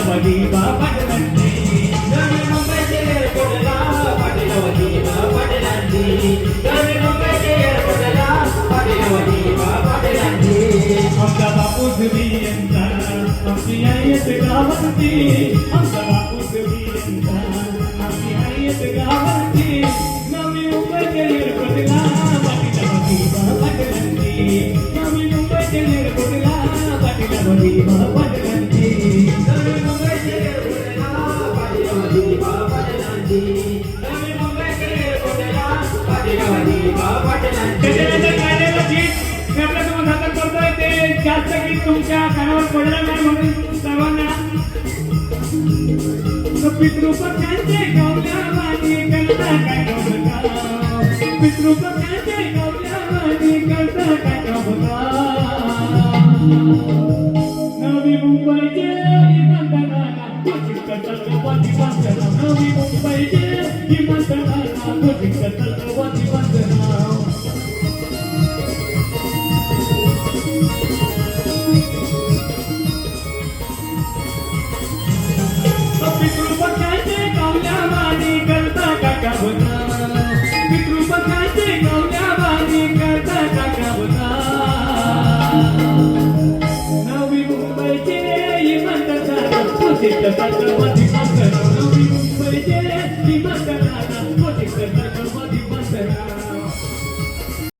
वजीबा पाटलांची नवी मुंबईचे एअरपोर्टला पाटील वजीबा पाटलांची नवी मुंबईचे एअरपोर्टला पाटील वजीबा पाटलांची आमचा बापू सुबियांचा आमची आयत गावाची आमचा बापू सुबियांचा आमची आयत गावाची नवी मुंबईचे एअरपोर्टला पाटील वजीबा पाटलांची नवी मुंबईचे एअरपोर्टला पाटील वजीबा पाटलांची नवी मुंबईचे एअरपोर्टला पाटील वजीबा पाटलांची नवी मुंबईचे एअरपोर्टला पाटील वजीबा पाटलांची त्याच्यानंतर गाण्याला गीत मी आपल्यासमोर सादर करतोय ते जास्त गीत तुमच्या कानावर पडलं नाही म्हणून सर्वांना पितृपक्षांचे गौरवानी करता काय गौरव पितृपक्षांचे गौरवानी करता काय गौरव नवी मुंबईचे इमानदारांना घोषित करतात वजीबाचं नवी मुंबईचे इमानदारांना घोषित करतात वजीबाचं नाव पितृपक्षांचे गौरवानी करता काय गौरव पितृपक्षांचे गौरवानी करता काय गौरव नवी मुंबईचे इमानदार घोषित करतात वजीबाचं नवी मुंबईचे